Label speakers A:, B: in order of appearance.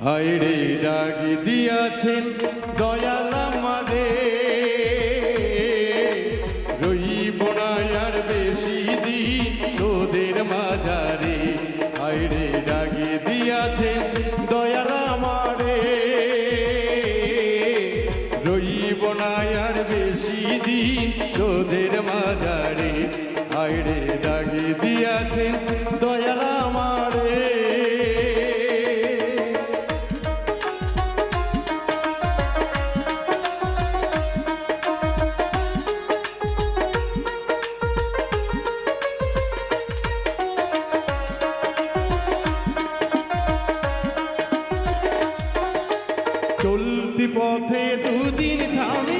A: হায়রে ডাকি দিয়াছেন দয়াল আমারে, রইব না আর বেশি দিন তোদের মাঝারে। হায়রে ডাকি দিয়াছেন দয়াল আমারে, রইব না আর বেশি দিন তোদের মাঝারে। হায়রে ডাকি দিয়াছেন দয়াল আমারে। চলতি পথে দুদিন থামি